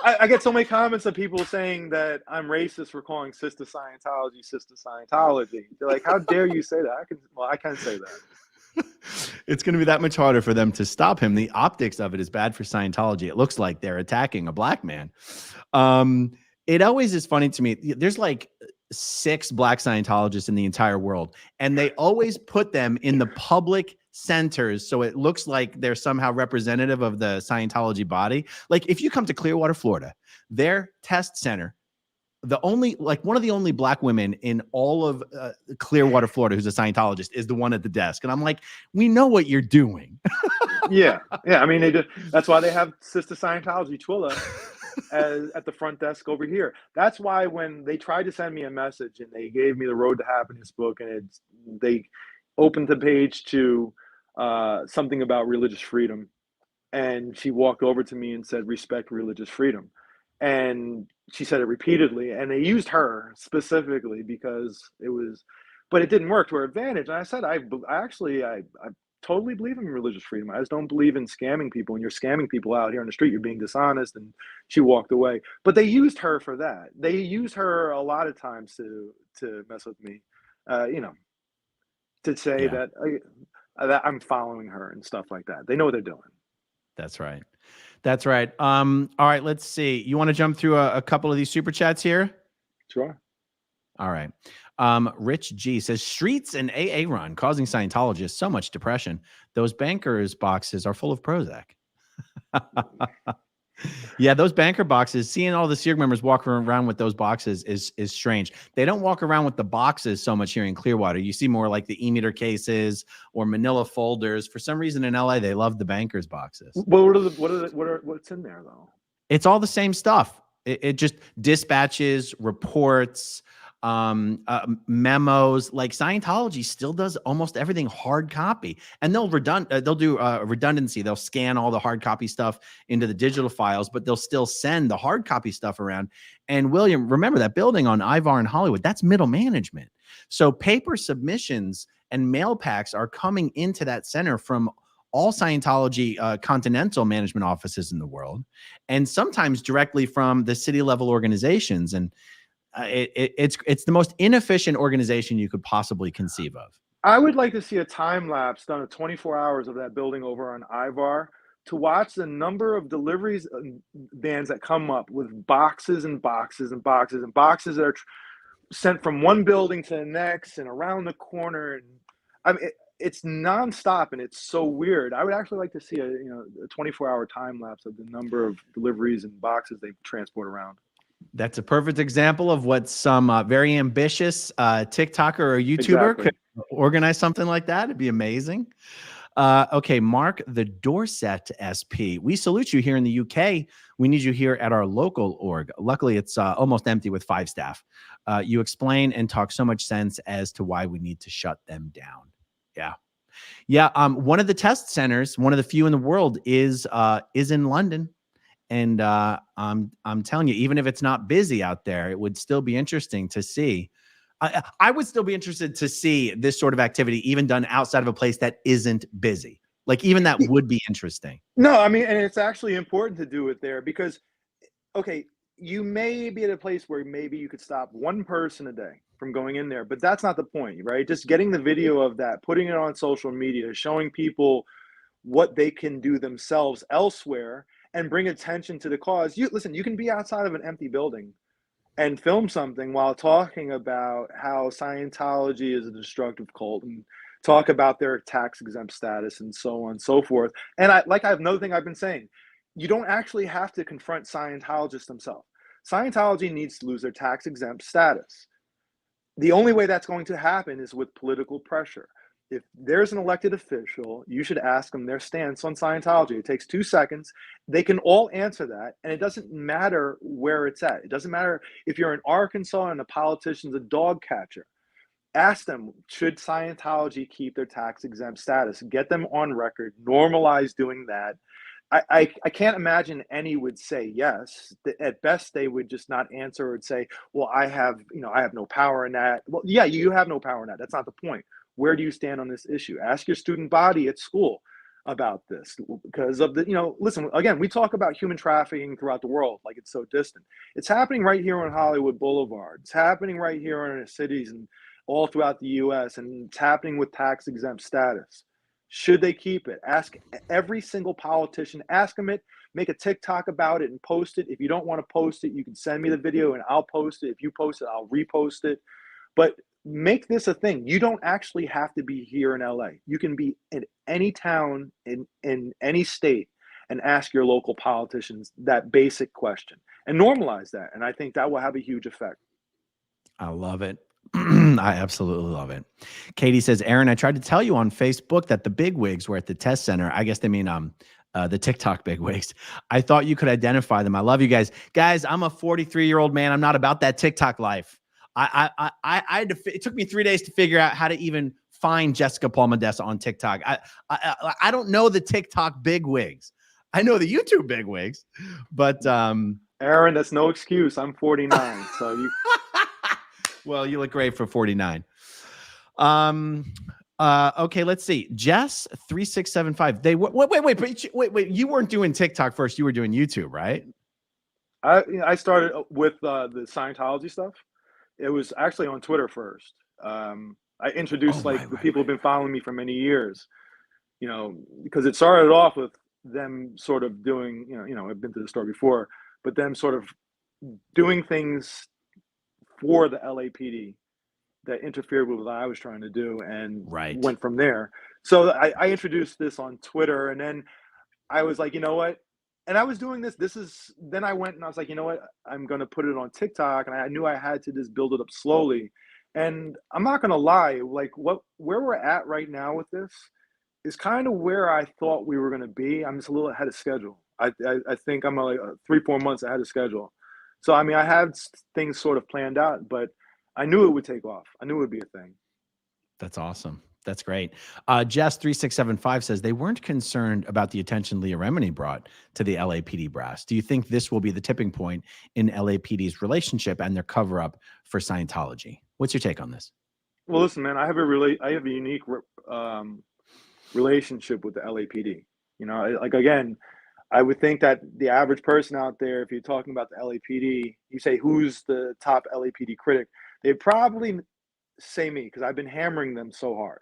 I get so many comments of people saying that I'm racist for calling Sister Scientology Sister Scientology. They're like, how dare you say that? I can say that. It's going to be that much harder for them to stop him. The optics of it is bad for Scientology. It looks like they're attacking a black man. It always is funny to me. There's like 6 black Scientologists in the entire world, and they always put them in the public centers so it looks like they're somehow representative of the Scientology body. Like if you come to Clearwater, Florida, their test center, one of the only black women in all of Clearwater, Florida, who's a Scientologist, is the one at the desk. And I'm like, we know what you're doing. Yeah. I mean, that's why they have Sister Scientology Twilla at the front desk over here. That's why when they tried to send me a message and they gave me the Road to Happiness book, and they opened the page to something about religious freedom, and she walked over to me and said, "Respect religious freedom." And she said it repeatedly, and they used her specifically because but it didn't work to her advantage. And I said, I totally believe in religious freedom. I just don't believe in scamming people. And you're scamming people out here on the street. You're being dishonest. And she walked away. But they used her for that. They use her a lot of times to mess with me, to say that I'm following her and stuff like that. They know what they're doing. That's right. That's right. All right, let's see. You want to jump through a couple of these super chats here? Sure. All right. Rich G says, streets and AA run causing Scientologists so much depression. Those bankers boxes are full of Prozac. Yeah, those banker boxes, seeing all the SEERG members walk around with those boxes is strange. They don't walk around with the boxes so much here in Clearwater. You see more like the e-meter cases or manila folders. For some reason in LA, they love the bankers boxes. Well, what's in there though? It's all the same stuff. It just dispatches, reports, memos. Like Scientology still does almost everything hard copy, and they'll do redundancy. They'll scan all the hard copy stuff into the digital files, but they'll still send the hard copy stuff around. And William, remember that building on Ivar and Hollywood, that's middle management. So paper submissions and mail packs are coming into that center from all Scientology continental management offices in the world, and sometimes directly from the city level organizations. And it's the most inefficient organization you could possibly conceive of. I would like to see a time lapse done of 24 hours of that building over on Ivar to watch the number of deliveries vans that come up with boxes and boxes and boxes and boxes that are sent from one building to the next and around the corner. And I mean, it's nonstop, and it's so weird. I would actually like to see a 24-hour time lapse of the number of deliveries and boxes they transport around. That's a perfect example of what some very ambitious TikToker or YouTuber Exactly. could organize something like that. It'd be amazing. Okay, Mark the Dorset SP. We salute you here in the UK. We need you here at our local org. Luckily, it's almost empty with 5 staff. You explain and talk so much sense as to why we need to shut them down. Yeah. Yeah. One of the test centers, one of the few in the world, is in London. And I'm telling you, even if it's not busy out there, it would still be interesting to see. I would still be interested to see this sort of activity even done outside of a place that isn't busy. Like, even that would be interesting. No, I mean, and it's actually important to do it there because, okay, you may be at a place where maybe you could stop one person a day from going in there, but that's not the point, right? Just getting the video of that, putting it on social media, showing people what they can do themselves elsewhere and bring attention to the cause. Listen, you can be outside of an empty building and film something while talking about how Scientology is a destructive cult and talk about their tax exempt status and so on and so forth. And I have another thing I've been saying. You don't actually have to confront Scientologists themselves. Scientology needs to lose their tax exempt status. The only way that's going to happen is with political pressure. If there's an elected official, you should ask them their stance on Scientology. It takes 2 seconds. They can all answer that, and it doesn't matter where it's at. It doesn't matter if you're in Arkansas and the politician's a dog catcher. Ask them, should Scientology keep their tax exempt status? Get them on record, normalize doing that. I can't imagine any would say yes. At best, they would just not answer or say, well, I have no power in that. Well, yeah, you have no power in that. That's not the point. Where do you stand on this issue? Ask your student body at school about this because of listen, again, we talk about human trafficking throughout the world like it's so distant. It's happening right here on Hollywood Boulevard. It's happening right here in our cities and all throughout the US, and it's happening with tax exempt status. Should they keep it? Ask every single politician, ask them it, make a TikTok about it and post it. If you don't want to post it, you can send me the video and I'll post it. If you post it, I'll repost it. But make this a thing. You don't actually have to be here in LA. You can be in any town in any state and ask your local politicians that basic question and normalize that. And I think that will have a huge effect. I love it. I absolutely love it. Katie says, Aaron, I tried to tell you on Facebook that the bigwigs were at the test center. I guess they mean the TikTok bigwigs. I thought you could identify them. I love you guys. Guys, I'm a 43-year-old man. I'm not about that TikTok life. I had to, it took me 3 days to figure out how to even find Jessica Palmadessa on TikTok. I don't know the TikTok bigwigs. I know the YouTube bigwigs, but Aaron, that's no excuse. I'm 49, so you. Well, you look great for 49. Okay, let's see. Jess 3675. They wait. You weren't doing TikTok first. You were doing YouTube, right? I started with the Scientology stuff. It was actually on Twitter first. I introduced the people who've been following me for many years. Because it started off with them sort of doing. I've been to the store before, but them sort of doing things for the LAPD that interfered with what I was trying to do, and went from there. So I introduced this on Twitter, and then I was like, you know what? And I was doing this. Then I went and I was like, you know what? I'm going to put it on TikTok, and I knew I had to just build it up slowly. And I'm not going to lie, like where we're at right now with this is kind of where I thought we were going to be. I'm just a little ahead of schedule. I think I'm like 3-4 months ahead of schedule. So, I mean, I had things sort of planned out, but I knew it would take off. I knew it would be a thing. That's awesome. That's great. Jess 3675 says they weren't concerned about the attention Leah Remini brought to the LAPD brass. Do you think this will be the tipping point in LAPD's relationship and their cover up for Scientology? What's your take on this? Well, listen, man, I have a unique relationship with the LAPD. Again, I would think that the average person out there, if you're talking about the LAPD, you say, who's the top LAPD critic? They'd probably say me, because I've been hammering them so hard.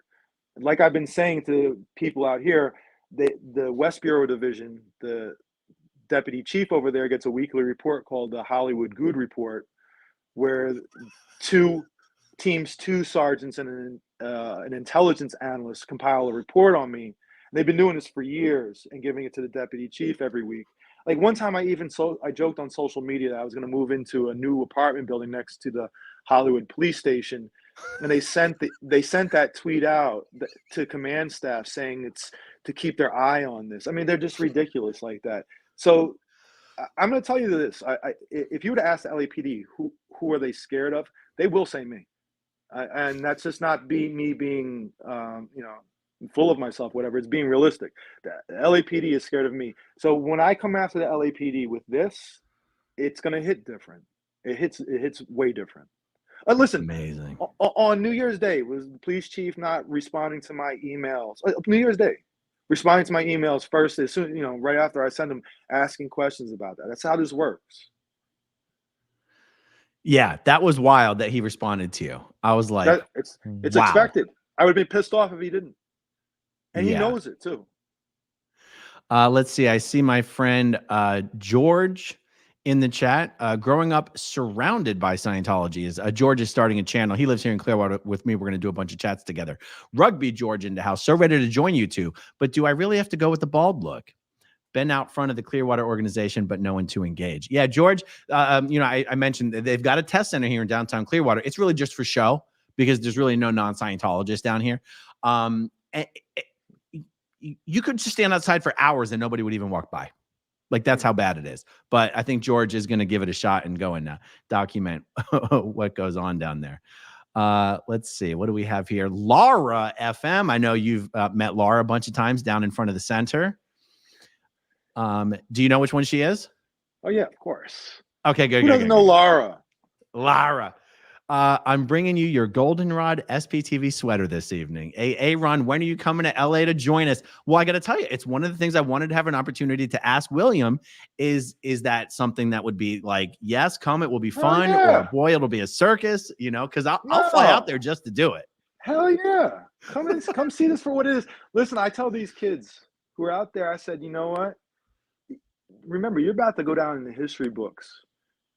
Like I've been saying to people out here, the West Bureau Division, the deputy chief over there gets a weekly report called the Hollywood Good Report, where two sergeants and an intelligence analyst compile a report on me. They've been doing this for years and giving it to the deputy chief every week. Like one time I joked on social media that I was going to move into a new apartment building next to the Hollywood police station. And they sent that tweet out to command staff saying it's to keep their eye on this. I mean, they're just ridiculous like that. So I'm going to tell you this. If you were to ask the LAPD, who are they scared of? They will say me. And that's just not me being, full of myself, whatever. It's being realistic. The LAPD is scared of me. So when I come after the LAPD with this, it's going to hit different. It hits way different. Listen, amazing. On New Year's Day, was the police chief not responding to my emails? New Year's Day, responding to my emails first, as soon, right after I send them, asking questions about that. That's how this works. Yeah, that was wild that he responded to you. I was like, it's wow. expected. I would be pissed off if he didn't. And he knows it too. Let's see. I see my friend George in the chat. Growing up surrounded by Scientology George is starting a channel. He lives here in Clearwater with me. We're going to do a bunch of chats together. Rugby George in the house. So ready to join you two. But do I really have to go with the bald look? Been out front of the Clearwater organization, but no one to engage. Yeah, George, I mentioned that they've got a test center here in downtown Clearwater. It's really just for show because there's really no non-Scientologists down here. You could just stand outside for hours and nobody would even walk by. Like, that's how bad it is. But I think George is going to give it a shot and go and document what goes on down there. Let's see. What do we have here? Laura FM. I know you've met Laura a bunch of times down in front of the center. Do you know which one she is? Oh, yeah, of course. Okay, good. Who doesn't know Laura? Lara. I'm bringing you your goldenrod SPTV sweater this evening. Ron, when are you coming to LA to join us? Well, I got to tell you, it's one of the things I wanted to have an opportunity to ask William. Is that something that would be like, yes, come, it will be fun, or boy, it'll be a circus, because I'll fly out there just to do it. Hell yeah. Come see this for what it is. Listen, I tell these kids who are out there, I said, you know what? Remember, you're about to go down in the history books.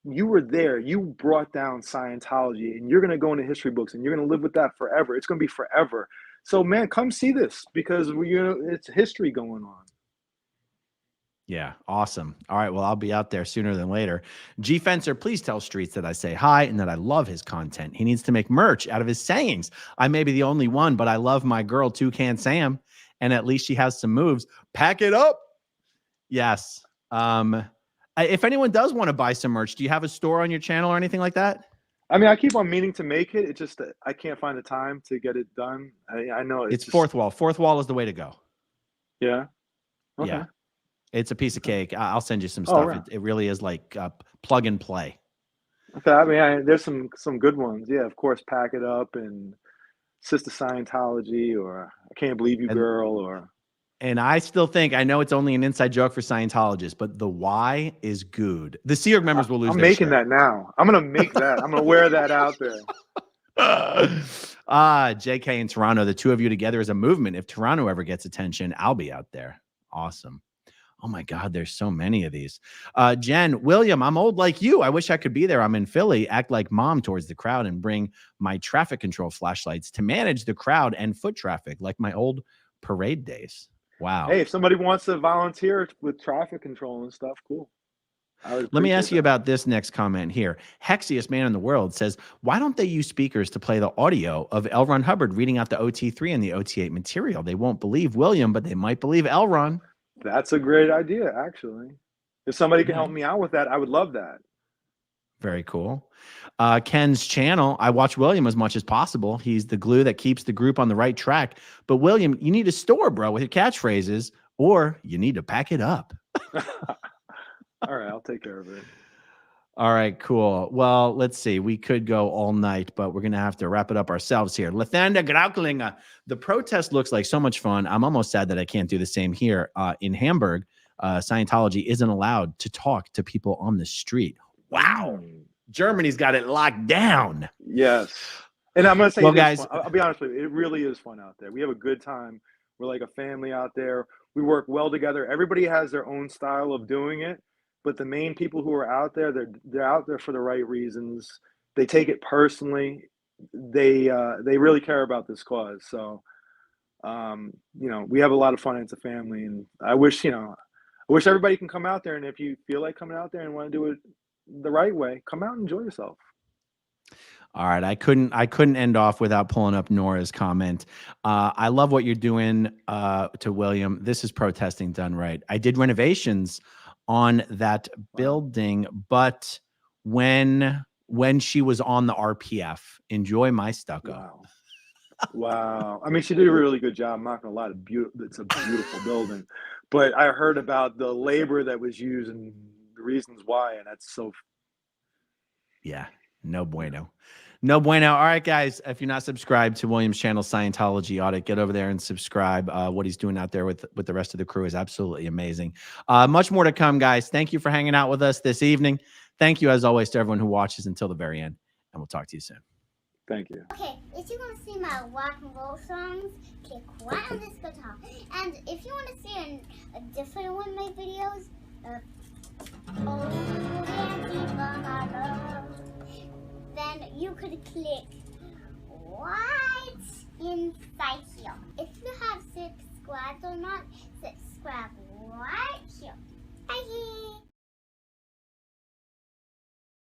You were there. You brought down Scientology, and you're going to go into history books, and you're going to live with that forever. It's going to be forever. So, man, come see this because it's history going on. Yeah, awesome. All right, well, I'll be out there sooner than later. G Fencer, please tell Streets that I say hi and that I love his content. He needs to make merch out of his sayings. I may be the only one, but I love my girl, Toucan Sam, and at least she has some moves. Pack it up. Yes. If anyone does want to buy some merch, do you have a store on your channel or anything like that? I mean, I keep on meaning to make it. It's just that I can't find the time to get it done. I know it's Fourth Wall. Fourth Wall is the way to go. Yeah. Okay. Yeah. It's a piece of cake. I'll send you some stuff. Right. It really is like plug and play. Okay. I mean, there's some good ones. Yeah, of course. Pack It Up and Sister Scientology, or I Can't Believe You Girl, or. And I still think, I know it's only an inside joke for Scientologists, but the Y is good. The Sea Org members will lose their making shirt. That now. I'm going to make that. I'm going to wear that out there. JK in Toronto, the two of you together as a movement. If Toronto ever gets attention, I'll be out there. Awesome. Oh my God, there's so many of these. Jen, William, I'm old like you. I wish I could be there. I'm in Philly. Act like mom towards the crowd and bring my traffic control flashlights to manage the crowd and foot traffic like my old parade days. Wow. Hey, if somebody wants to volunteer with traffic control and stuff, cool. Let me ask you about this next comment here. Hexiest man in the world says, why don't they use speakers to play the audio of L. Ron Hubbard reading out the OT3 and the OT8 material? They won't believe William, but they might believe L. Ron. That's a great idea, actually. If somebody can help me out with that, I would love that. Very cool. Ken's channel, I watch William as much as possible. He's the glue that keeps the group on the right track. But William, you need a store, bro, with your catchphrases, or you need to pack it up. All right, I'll take care of it. All right, cool. Well, let's see. We could go all night, but we're going to have to wrap it up ourselves here. Lathander Grauklinga, the protest looks like so much fun. I'm almost sad that I can't do the same here. In Hamburg, Scientology isn't allowed to talk to people on the street. Wow. Germany's got it locked down. Yes. And I'm going to say, well, guys, I'll be honest with you. It really is fun out there. We have a good time. We're like a family out there. We work well together. Everybody has their own style of doing it. But the main people who are out there, they're out there for the right reasons. they take it personally. They really care about this cause. So, we have a lot of fun as a family, and I wish everybody can come out there. And if you feel like coming out there and want to do it the right way, come out and enjoy yourself. All right, I couldn't end off without pulling up Nora's comment. I love what you're doing to William. This is protesting done right. I did renovations on that building, but when she was on the RPF, enjoy my stucco. Wow. I mean, she did a really good job. I'm not gonna lie. It's a beautiful building, but I heard about the labor that was used and the reasons why, and that's so. Yeah, no bueno. No bueno. All right, guys, if you're not subscribed to William's channel, Scientology Audit, get over there and subscribe. What he's doing out there with the rest of the crew is absolutely amazing. Much more to come, guys. Thank you for hanging out with us this evening. Thank you, as always, to everyone who watches until the very end, and we'll talk to you soon. Thank you. Okay, if you want to see my rock and roll songs, click right on this guitar. And if you want to see a different one of my videos, then you could click right inside here. If you have subscribed or not, subscribe